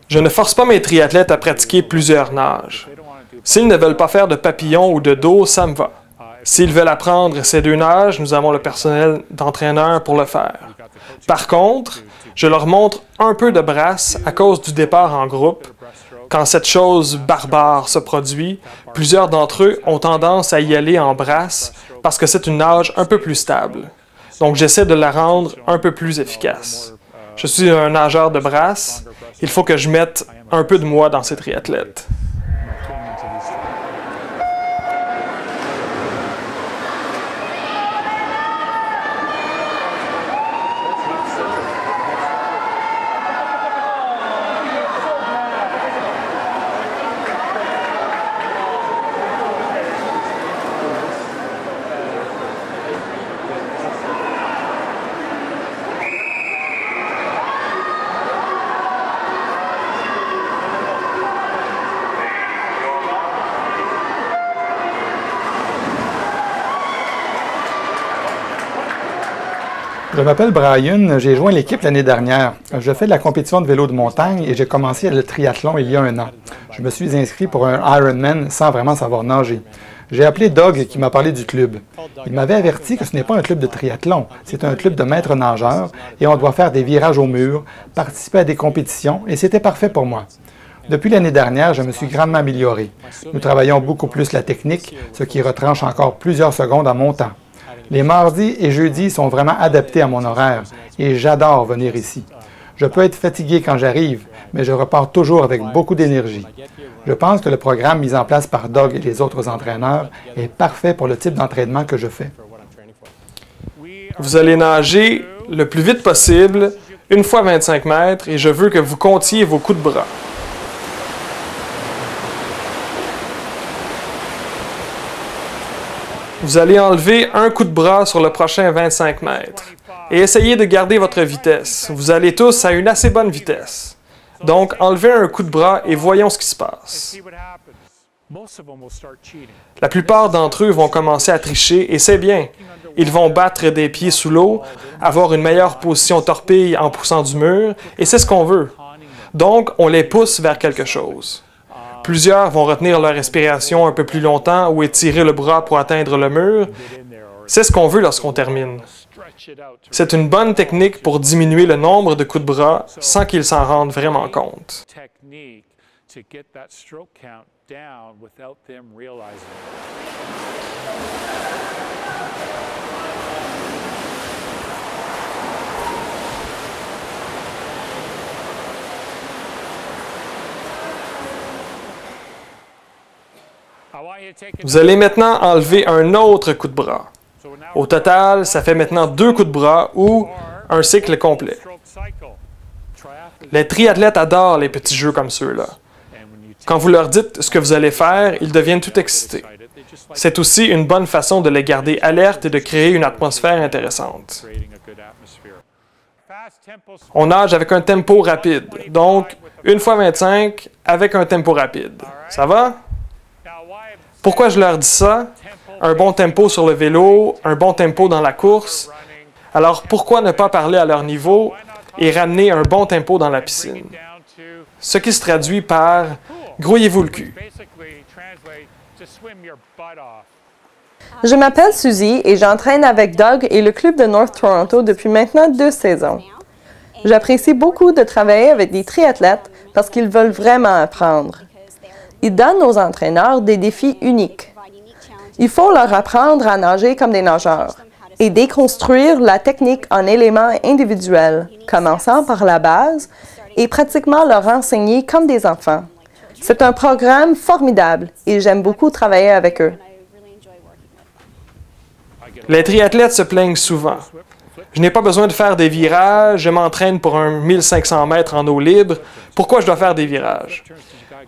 Je ne force pas mes triathlètes à pratiquer plusieurs nages. S'ils ne veulent pas faire de papillon ou de dos, ça me va. S'ils veulent apprendre ces deux nages, nous avons le personnel d'entraîneur pour le faire. Par contre, je leur montre un peu de brasse à cause du départ en groupe. Quand cette chose barbare se produit, plusieurs d'entre eux ont tendance à y aller en brasse parce que c'est une nage un peu plus stable. Donc j'essaie de la rendre un peu plus efficace. Je suis un nageur de brasse, il faut que je mette un peu de moi dans ces triathlètes. Je m'appelle Brian, j'ai joint l'équipe l'année dernière. Je fais de la compétition de vélo de montagne et j'ai commencé le triathlon il y a 1 an. Je me suis inscrit pour un Ironman sans vraiment savoir nager. J'ai appelé Doug qui m'a parlé du club. Il m'avait averti que ce n'est pas un club de triathlon, c'est un club de maîtres nageurs et on doit faire des virages au mur, participer à des compétitions et c'était parfait pour moi. Depuis l'année dernière, je me suis grandement amélioré. Nous travaillons beaucoup plus la technique, ce qui retranche encore plusieurs secondes en montant. Les mardis et jeudis sont vraiment adaptés à mon horaire et j'adore venir ici. Je peux être fatigué quand j'arrive, mais je repars toujours avec beaucoup d'énergie. Je pense que le programme mis en place par Doug et les autres entraîneurs est parfait pour le type d'entraînement que je fais. Vous allez nager le plus vite possible, 1 fois 25 mètres, et je veux que vous comptiez vos coups de bras. Vous allez enlever un coup de bras sur le prochain 25 mètres et essayez de garder votre vitesse. Vous allez tous à une assez bonne vitesse. Donc, enlevez un coup de bras et voyons ce qui se passe. La plupart d'entre eux vont commencer à tricher et c'est bien. Ils vont battre des pieds sous l'eau, avoir une meilleure position torpille en poussant du mur et c'est ce qu'on veut. Donc, on les pousse vers quelque chose. Plusieurs vont retenir leur respiration un peu plus longtemps ou étirer le bras pour atteindre le mur. C'est ce qu'on veut lorsqu'on termine. C'est une bonne technique pour diminuer le nombre de coups de bras sans qu'ils s'en rendent vraiment compte. Vous allez maintenant enlever un autre coup de bras. Au total, ça fait maintenant 2 coups de bras ou un cycle complet. Les triathlètes adorent les petits jeux comme ceux-là. Quand vous leur dites ce que vous allez faire, ils deviennent tout excités. C'est aussi une bonne façon de les garder alertes et de créer une atmosphère intéressante. On nage avec un tempo rapide, donc 1 fois 25 avec un tempo rapide. Ça va? Pourquoi je leur dis ça? Un bon tempo sur le vélo, un bon tempo dans la course. Alors pourquoi ne pas parler à leur niveau et ramener un bon tempo dans la piscine? Ce qui se traduit par « grouillez-vous le cul ». Je m'appelle Suzy et j'entraîne avec Doug et le club de North Toronto depuis maintenant 2 saisons. J'apprécie beaucoup de travailler avec des triathlètes parce qu'ils veulent vraiment apprendre. Ils donnent aux entraîneurs des défis uniques. Il faut leur apprendre à nager comme des nageurs et déconstruire la technique en éléments individuels, commençant par la base et pratiquement leur enseigner comme des enfants. C'est un programme formidable et j'aime beaucoup travailler avec eux. Les triathlètes se plaignent souvent. Je n'ai pas besoin de faire des virages, je m'entraîne pour un 1500 mètres en eau libre. Pourquoi je dois faire des virages?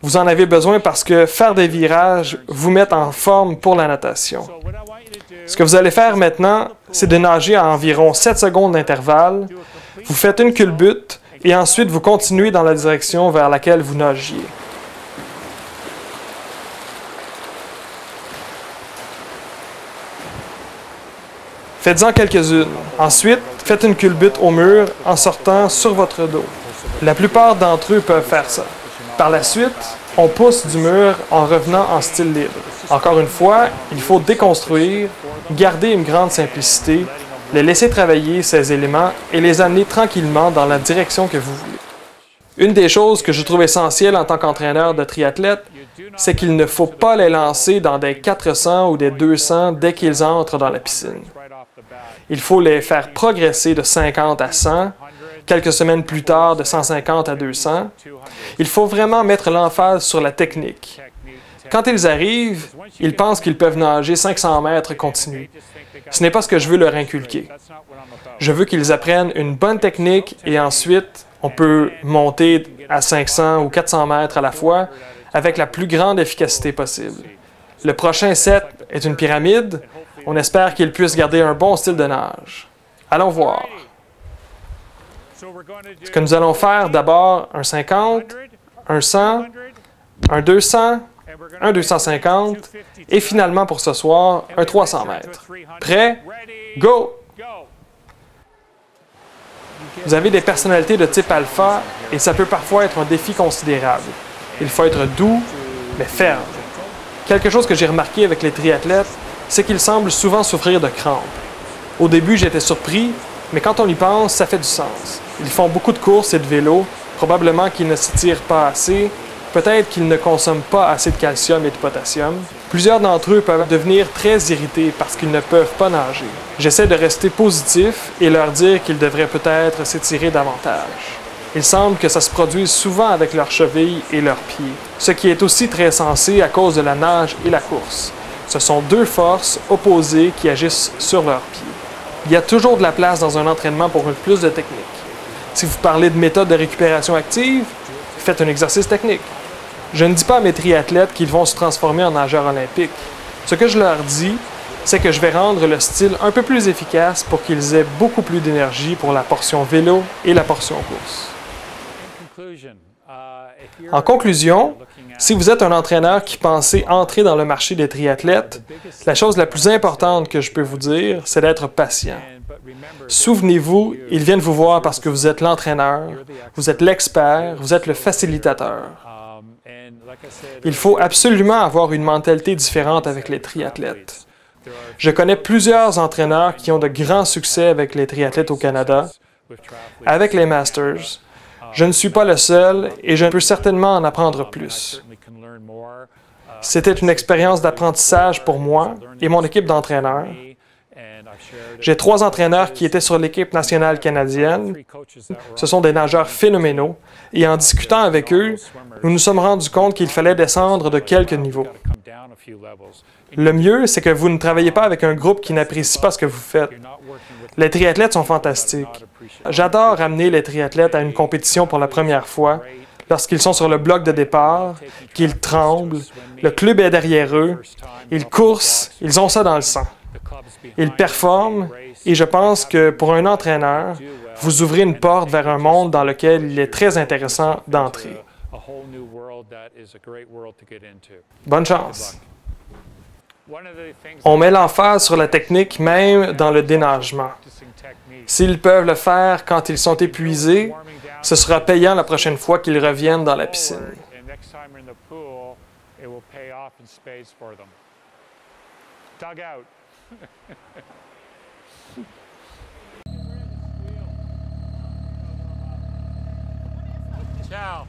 Vous en avez besoin parce que faire des virages vous met en forme pour la natation. Ce que vous allez faire maintenant, c'est de nager à environ 7 secondes d'intervalle. Vous faites une culbute et ensuite vous continuez dans la direction vers laquelle vous nagiez. Faites-en quelques-unes. Ensuite, faites une culbute au mur en sortant sur votre dos. La plupart d'entre eux peuvent faire ça. Par la suite, on pousse du mur en revenant en style libre. Encore une fois, il faut déconstruire, garder une grande simplicité, les laisser travailler ces éléments et les amener tranquillement dans la direction que vous voulez. Une des choses que je trouve essentielle en tant qu'entraîneur de triathlètes, c'est qu'il ne faut pas les lancer dans des 400 ou des 200 dès qu'ils entrent dans la piscine. Il faut les faire progresser de 50 à 100, quelques semaines plus tard de 150 à 200. Il faut vraiment mettre l'emphase sur la technique. Quand ils arrivent, ils pensent qu'ils peuvent nager 500 mètres continus. Ce n'est pas ce que je veux leur inculquer. Je veux qu'ils apprennent une bonne technique et ensuite, on peut monter à 500 ou 400 mètres à la fois avec la plus grande efficacité possible. Le prochain set est une pyramide. On espère qu'ils puissent garder un bon style de nage. Allons voir. Ce que nous allons faire d'abord, un 50, un 100, un 200, un 250 et finalement pour ce soir, un 300 mètres. Prêt? Go! Vous avez des personnalités de type alpha et ça peut parfois être un défi considérable. Il faut être doux, mais ferme. Quelque chose que j'ai remarqué avec les triathlètes, c'est qu'ils semblent souvent souffrir de crampes. Au début, j'étais surpris, mais quand on y pense, ça fait du sens. Ils font beaucoup de courses et de vélo, probablement qu'ils ne s'étirent pas assez, peut-être qu'ils ne consomment pas assez de calcium et de potassium. Plusieurs d'entre eux peuvent devenir très irrités parce qu'ils ne peuvent pas nager. J'essaie de rester positif et leur dire qu'ils devraient peut-être s'étirer davantage. Il semble que ça se produise souvent avec leurs chevilles et leurs pieds, ce qui est aussi très sensé à cause de la nage et la course. Ce sont deux forces opposées qui agissent sur leurs pieds. Il y a toujours de la place dans un entraînement pour une plus de technique. Si vous parlez de méthode de récupération active, faites un exercice technique. Je ne dis pas à mes triathlètes qu'ils vont se transformer en nageurs olympiques. Ce que je leur dis, c'est que je vais rendre le style un peu plus efficace pour qu'ils aient beaucoup plus d'énergie pour la portion vélo et la portion course. En conclusion, si vous êtes un entraîneur qui pensez entrer dans le marché des triathlètes, la chose la plus importante que je peux vous dire, c'est d'être patient. Souvenez-vous, ils viennent vous voir parce que vous êtes l'entraîneur, vous êtes l'expert, vous êtes le facilitateur. Il faut absolument avoir une mentalité différente avec les triathlètes. Je connais plusieurs entraîneurs qui ont de grands succès avec les triathlètes au Canada, avec les Masters. Je ne suis pas le seul et je peux certainement en apprendre plus. C'était une expérience d'apprentissage pour moi et mon équipe d'entraîneurs. J'ai 3 entraîneurs qui étaient sur l'équipe nationale canadienne. Ce sont des nageurs phénoménaux et en discutant avec eux, nous nous sommes rendus compte qu'il fallait descendre de quelques niveaux. Le mieux, c'est que vous ne travaillez pas avec un groupe qui n'apprécie pas ce que vous faites. Les triathlètes sont fantastiques. J'adore amener les triathlètes à une compétition pour la première fois, lorsqu'ils sont sur le bloc de départ, qu'ils tremblent, le club est derrière eux, ils coursent, ils ont ça dans le sang. Ils performent et je pense que pour un entraîneur, vous ouvrez une porte vers un monde dans lequel il est très intéressant d'entrer. Bonne chance! On met l'emphase sur la technique même dans le dénagement. S'ils peuvent le faire quand ils sont épuisés, ce sera payant la prochaine fois qu'ils reviennent dans la piscine. Ciao.